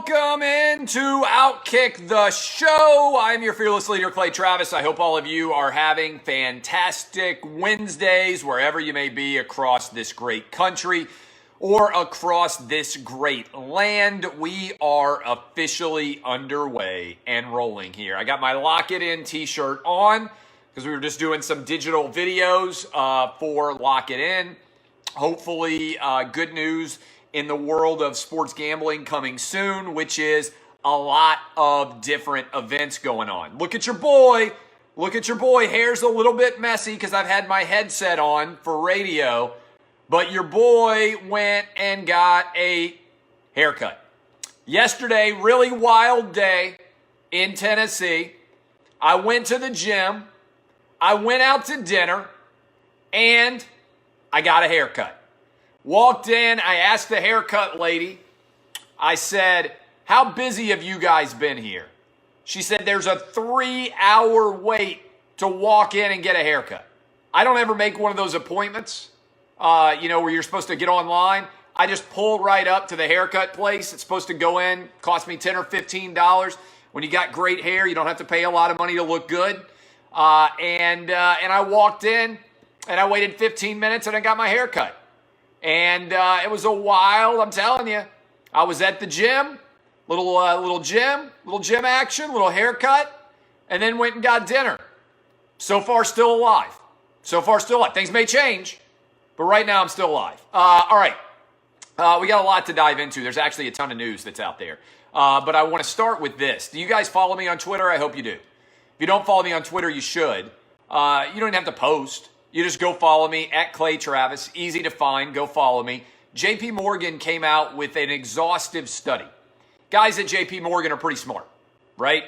Welcome into Outkick the Show. I'm your fearless leader, Clay Travis. I hope all of you are having fantastic Wednesdays wherever you may be across this great country or across this great land. We are officially underway and rolling here. I got my Lock It In t-shirt on because we were just doing some digital videos for Lock It In. Hopefully, good news in the world of sports gambling coming soon, which is a lot of different events going on. Look at your boy. Look at your boy. Hair's a little bit messy because I've had my headset on for radio, but your boy went and got a haircut. Yesterday, really wild day in Tennessee. I went to the gym. I went out to dinner, and I got a haircut. Walked in, I asked the haircut lady, I said, how busy have you guys been here? She said, there's a 3-hour wait to walk in and get a haircut. I don't ever make one of those appointments, where you're supposed to get online. I just pull right up to the haircut place. It's supposed to go in, cost me $10 or $15. When you got great hair, you don't have to pay a lot of money to look good. And I walked in, and I waited 15 minutes, and I got my haircut. And it was a wild, I'm telling you. I was at the gym, little gym action, little haircut, and then went and got dinner. So far, still alive. Things may change, but right now I'm still alive. All right. We got a lot to dive into. There's actually a ton of news that's out there. But I want to start with this. Do you guys follow me on Twitter? I hope you do. If you don't follow me on Twitter, you should. You don't even have to post. You just go follow me at Clay Travis. Easy to find. Go follow me. JP Morgan came out with an exhaustive study. Guys at JP Morgan are pretty smart, right?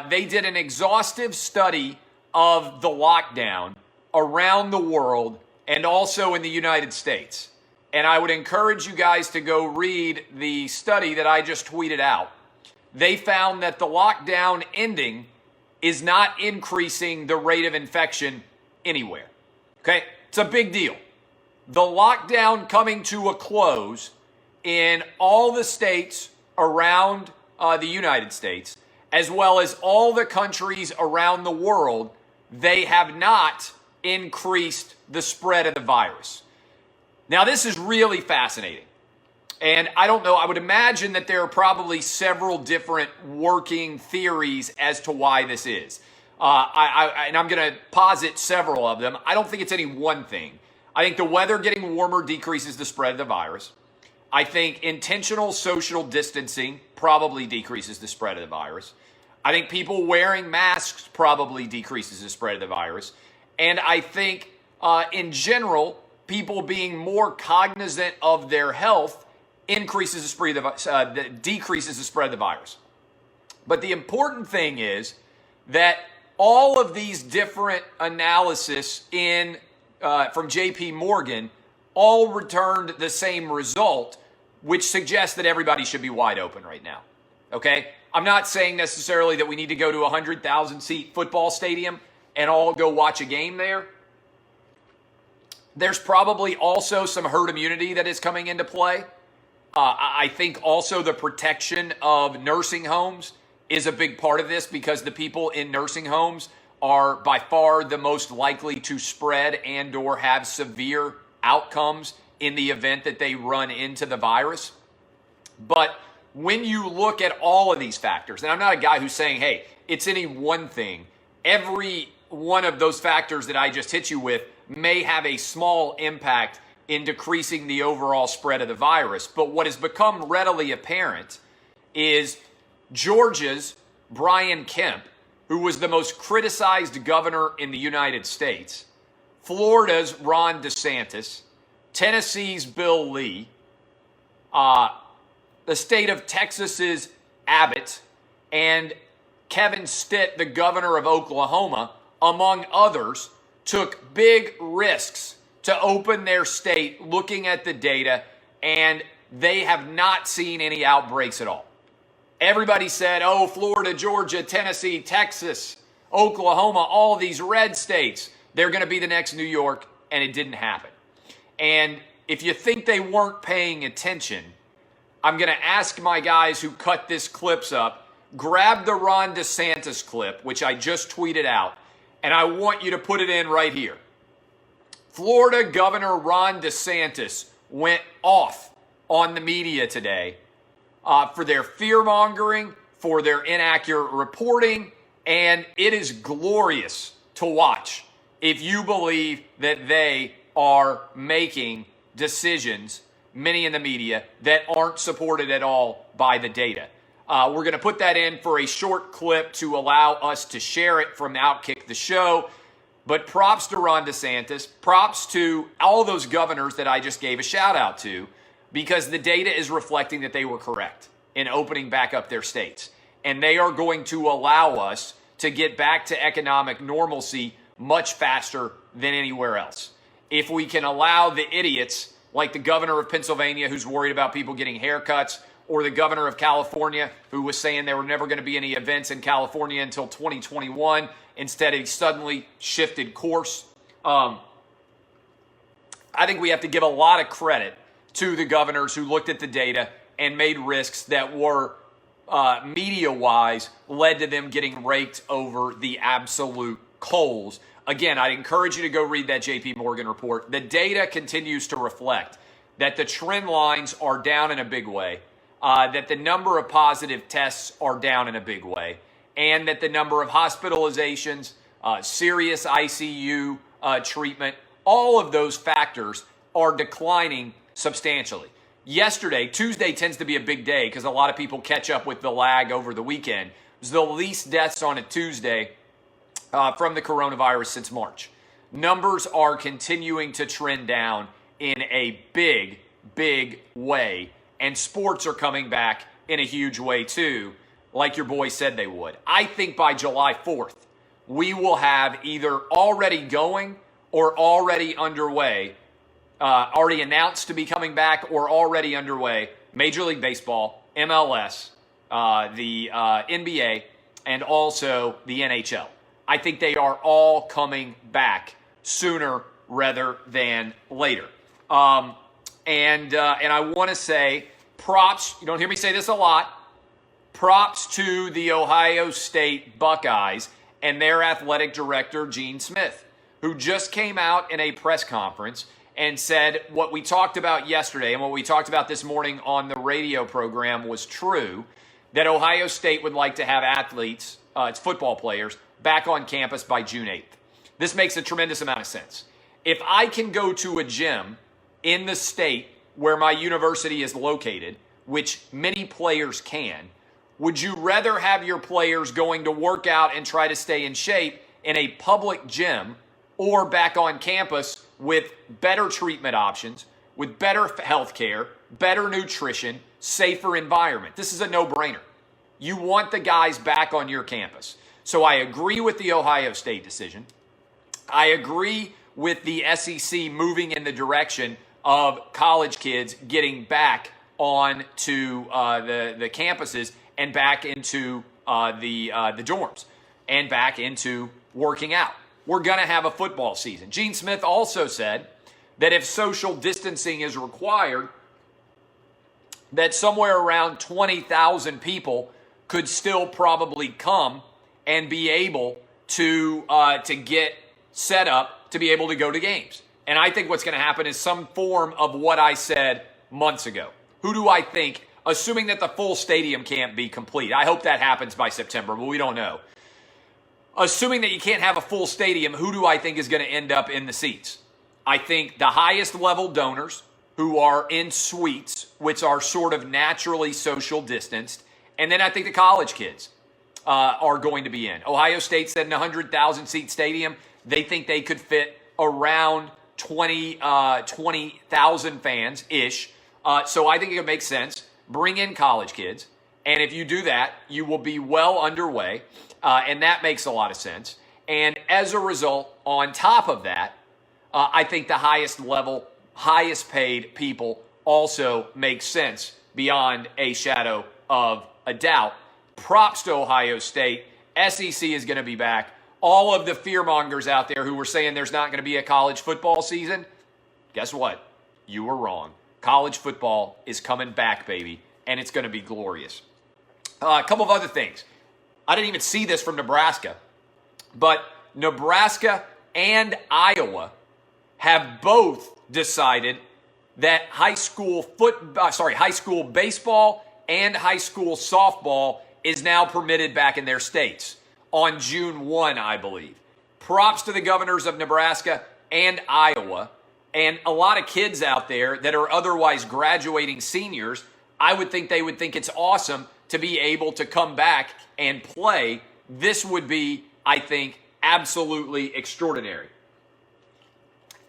They did an exhaustive study of the lockdown around the world and also in the United States. And I would encourage you guys to go read the study that I just tweeted out. They found that the lockdown ending is not increasing the rate of infection anywhere. Okay, it's a big deal. The lockdown coming to a close in all the states around the United States, as well as all the countries around the world, they have not increased the spread of the virus. Now, this is really fascinating. And I don't know, I would imagine that there are probably several different working theories as to why this is. And I'm going to posit several of them. I don't think it's any one thing. I think the weather getting warmer decreases the spread of the virus. I think intentional social distancing probably decreases the spread of the virus. I think people wearing masks probably decreases the spread of the virus. And I think, in general, people being more cognizant of their health decreases the spread of the virus. But the important thing is that all of these different analysis from JP Morgan all returned the same result, which suggests that everybody should be wide open right now. Okay? I'm not saying necessarily that we need to go to a 100,000 seat football stadium and all go watch a game there. There's probably also some herd immunity that is coming into play. I think also the protection of nursing homes is a big part of this because the people in nursing homes are by far the most likely to spread and or have severe outcomes in the event that they run into the virus. But when you look at all of these factors, and I'm not a guy who's saying, hey, it's any one thing. Every one of those factors that I just hit you with may have a small impact in decreasing the overall spread of the virus. But what has become readily apparent is Georgia's Brian Kemp, who was the most criticized governor in the United States, Florida's Ron DeSantis, Tennessee's Bill Lee, the state of Texas's Abbott, and Kevin Stitt, the governor of Oklahoma, among others, took big risks to open their state looking at the data, and they have not seen any outbreaks at all. Everybody said, oh, Florida, Georgia, Tennessee, Texas, Oklahoma, all these red states, they're going to be the next New York, and it didn't happen. And if you think they weren't paying attention, I'm going to ask my guys who cut this clips up, grab the Ron DeSantis clip, which I just tweeted out, and I want you to put it in right here. Florida Governor Ron DeSantis went off on the media today for their fear-mongering, for their inaccurate reporting, and it is glorious to watch if you believe that they are making decisions, many in the media, that aren't supported at all by the data. We're going to put that in for a short clip to allow us to share it from Outkick the Show. But props to Ron DeSantis, props to all those governors that I just gave a shout out to, because the data is reflecting that they were correct in opening back up their states. And they are going to allow us to get back to economic normalcy much faster than anywhere else. If we can allow the idiots like the governor of Pennsylvania, who's worried about people getting haircuts, or the governor of California, who was saying there were never going to be any events in California until 2021. Instead, he suddenly shifted course. I think we have to give a lot of credit to the governors who looked at the data and made risks that were media-wise led to them getting raked over the absolute coals. Again, I'd encourage you to go read that JP Morgan report. The data continues to reflect that the trend lines are down in a big way, that the number of positive tests are down in a big way, and that the number of hospitalizations, serious ICU treatment, all of those factors are declining substantially. Yesterday, Tuesday tends to be a big day because a lot of people catch up with the lag over the weekend. It was the least deaths on a Tuesday from the coronavirus since March. Numbers are continuing to trend down in a big, big way, and sports are coming back in a huge way too, like your boy said they would. I think by July 4th, we will have either already going or already underway, already announced to be coming back or already underway, Major League Baseball, MLS, the NBA, and also the NHL. I think they are all coming back sooner rather than later. And I want to say props, you don't hear me say this a lot, props to the Ohio State Buckeyes and their athletic director, Gene Smith, who just came out in a press conference and said what we talked about yesterday and what we talked about this morning on the radio program was true, that Ohio State would like to have athletes, its football players, back on campus by June 8th. This makes a tremendous amount of sense. If I can go to a gym in the state where my university is located, which many players can, would you rather have your players going to work out and try to stay in shape in a public gym or back on campus with better treatment options, with better health care, better nutrition, safer environment? This is a no-brainer. You want the guys back on your campus. So I agree with the Ohio State decision. I agree with the SEC moving in the direction of college kids getting back on to the campuses and back into the dorms and back into working out. We're going to have a football season. Gene Smith also said that if social distancing is required, that somewhere around 20,000 people could still probably come and be able to get set up to be able to go to games. And I think what's going to happen is some form of what I said months ago. Who do I think, assuming that the full stadium can't be complete, I hope that happens by September, but we don't know. Assuming that you can't have a full stadium, who do I think is going to end up in the seats? I think the highest level donors who are in suites, which are sort of naturally social distanced, and then I think the college kids are going to be in. Ohio State said in a 100,000 seat stadium, they think they could fit around 20,000 fans-ish. So I think it makes sense. Bring in college kids. And if you do that, you will be well underway. And that makes a lot of sense. And as a result, on top of that, I think the highest level, highest paid people also make sense beyond a shadow of a doubt. Props to Ohio State. SEC is going to be back. All of the fearmongers out there who were saying there's not going to be a college football season, guess what? You were wrong. College football is coming back, baby. and it's going to be glorious. A couple of other things. I didn't even see this from Nebraska, but Nebraska and Iowa have both decided that high school baseball and high school softball is now permitted back in their states on June 1, I believe. Props to the governors of Nebraska and Iowa, and a lot of kids out there that are otherwise graduating seniors. I would think they would think it's awesome to be able to come back and play. This would be, I think, absolutely extraordinary.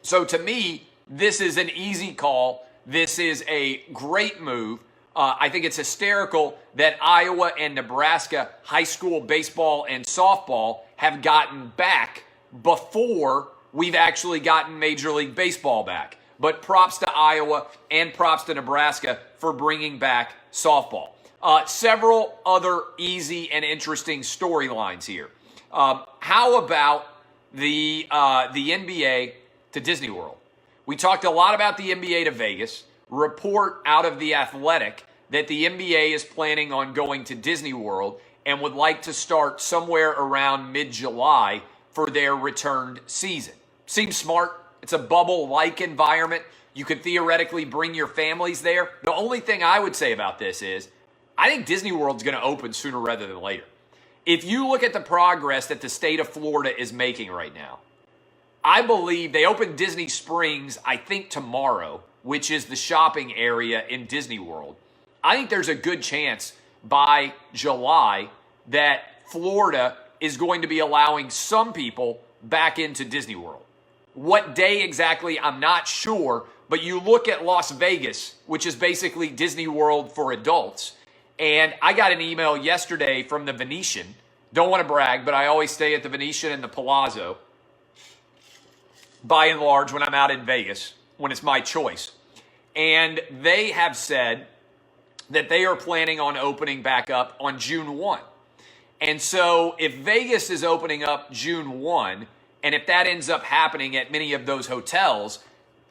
So to me, this is an easy call. This is a great move. I think it's hysterical that Iowa and Nebraska high school baseball and softball have gotten back before we've actually gotten Major League Baseball back. But props to Iowa and props to Nebraska for bringing back softball. Several other easy and interesting storylines here. How about the NBA to Disney World? We talked a lot about the NBA to Vegas. Report out of The Athletic that the NBA is planning on going to Disney World and would like to start somewhere around mid-July for their returned season. Seems smart. It's a bubble-like environment. You could theoretically bring your families there. The only thing I would say about this is I think Disney World's going to open sooner rather than later. If you look at the progress that the state of Florida is making right now, I believe they open Disney Springs, I think tomorrow, which is the shopping area in Disney World. I think there's a good chance by July that Florida is going to be allowing some people back into Disney World. What day exactly, I'm not sure, but you look at Las Vegas, which is basically Disney World for adults, and I got an email yesterday from the Venetian. Don't want to brag, but I always stay at the Venetian and the Palazzo, by and large, when I'm out in Vegas, when it's my choice. And they have said that they are planning on opening back up on June 1. And so if Vegas is opening up June 1, and if that ends up happening at many of those hotels,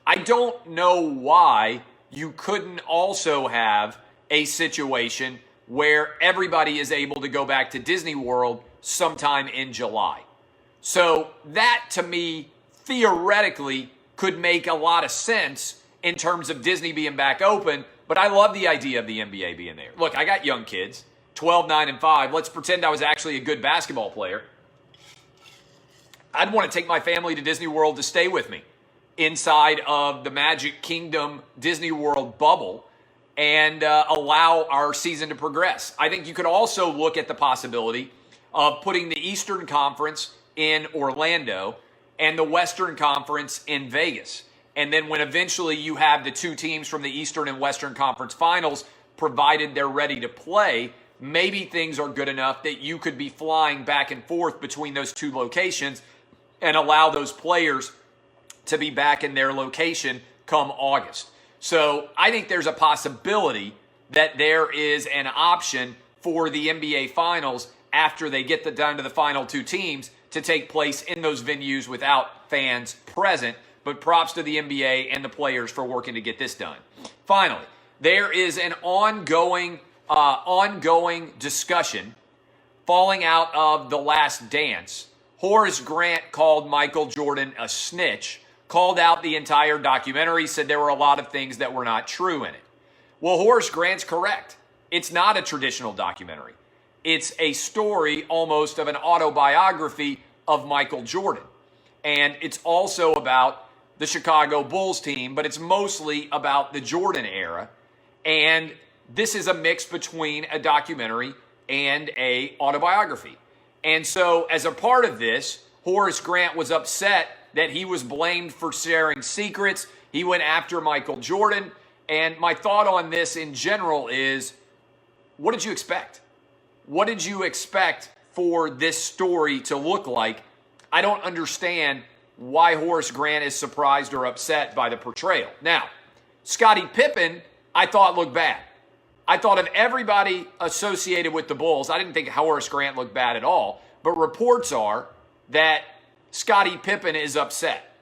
I don't know why you couldn't also have a situation where everybody is able to go back to Disney World sometime in July. So that, to me, theoretically could make a lot of sense in terms of Disney being back open, but I love the idea of the NBA being there. Look, I got young kids, 12, 9, and 5. Let's pretend I was actually a good basketball player. I'd want to take my family to Disney World to stay with me inside of the Magic Kingdom Disney World bubble and allow our season to progress. I think you could also look at the possibility of putting the Eastern Conference in Orlando and the Western Conference in Vegas. And then when eventually you have the two teams from the Eastern and Western Conference finals, provided they're ready to play, maybe things are good enough that you could be flying back and forth between those two locations and allow those players to be back in their location come August. So I think there's a possibility that there is an option for the NBA Finals after they get down to the final two teams to take place in those venues without fans present. But props to the NBA and the players for working to get this done. Finally, there is an ongoing discussion falling out of The Last Dance. Horace Grant called Michael Jordan a snitch, called out the entire documentary, said there were a lot of things that were not true in it. Well, Horace Grant's correct. It's not a traditional documentary. It's a story almost of an autobiography of Michael Jordan. And it's also about the Chicago Bulls team, but it's mostly about the Jordan era. And this is a mix between a documentary and a autobiography. And so as a part of this, Horace Grant was upset that he was blamed for sharing secrets. He went after Michael Jordan. And my thought on this in general is, what did you expect? What did you expect for this story to look like? I don't understand why Horace Grant is surprised or upset by the portrayal. Now, Scottie Pippen, I thought looked bad. I thought of everybody associated with the Bulls, I didn't think Horace Grant looked bad at all, but reports are that Scottie Pippen is upset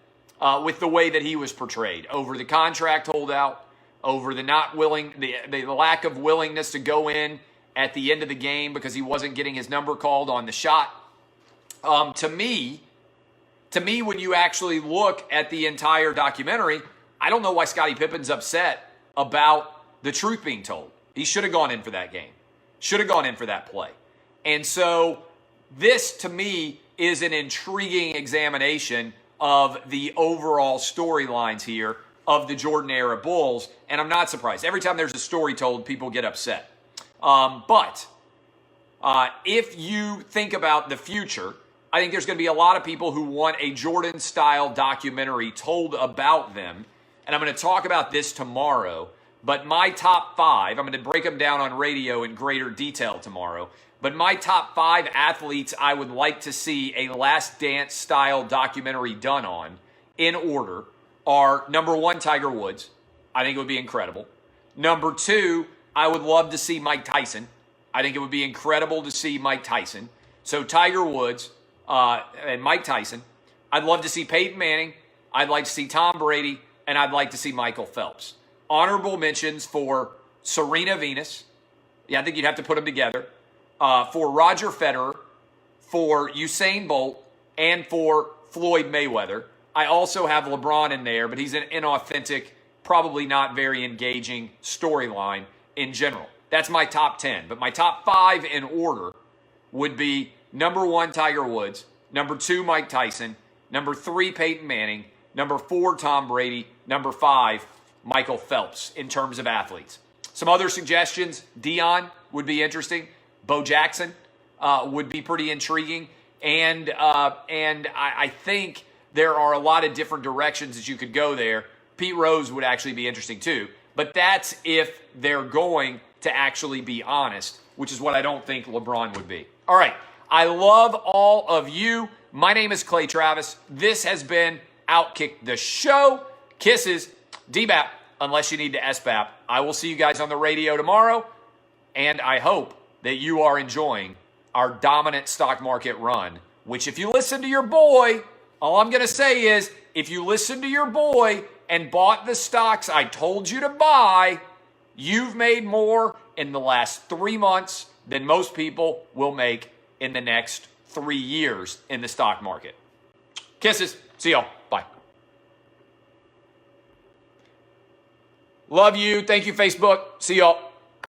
with the way that he was portrayed over the contract holdout, over the the lack of willingness to go in at the end of the game because he wasn't getting his number called on the shot. To me, when you actually look at the entire documentary, I don't know why Scottie Pippen's upset about the truth being told. He should have gone in for that game. Should have gone in for that play. And so this, to me, is an intriguing examination of the overall storylines here of the Jordan-era Bulls, and I'm not surprised. Every time there's a story told, people get upset. But if you think about the future, I think there's going to be a lot of people who want a Jordan-style documentary told about them, and I'm going to talk about this tomorrow. But my top 5, I'm going to break them down on radio in greater detail tomorrow, but my top 5 athletes I would like to see a Last Dance-style documentary done on, in order, are number 1, Tiger Woods. I think it would be incredible. Number 2, I would love to see Mike Tyson. I think it would be incredible to see Mike Tyson. So Tiger Woods and Mike Tyson. I'd love to see Peyton Manning. I'd like to see Tom Brady. And I'd like to see Michael Phelps. Honorable mentions for Serena Venus. Yeah, I think you'd have to put them together. For Roger Federer, for Usain Bolt, and for Floyd Mayweather. I also have LeBron in there, but he's an inauthentic, probably not very engaging storyline in general. That's my top 10. But my top 5 in order would be number 1, Tiger Woods. Number 2, Mike Tyson. Number 3, Peyton Manning. Number 4, Tom Brady. Number 5, Michael Phelps in terms of athletes. Some other suggestions, Deion would be interesting. Bo Jackson would be pretty intriguing. And I think there are a lot of different directions that you could go there. Pete Rose would actually be interesting too. But that's if they're going to actually be honest, which is what I don't think LeBron would be. All right. I love all of you. My name is Clay Travis. This has been Outkick the Show. Kisses. DBAP, unless you need to SBAP. I will see you guys on the radio tomorrow. And I hope that you are enjoying our dominant stock market run, which if you listen to your boy, all I'm going to say is, if you listen to your boy and bought the stocks I told you to buy, you've made more in the last 3 months than most people will make in the next 3 years in the stock market. Kisses. See y'all. Bye. Love you. Thank you, Facebook. See y'all.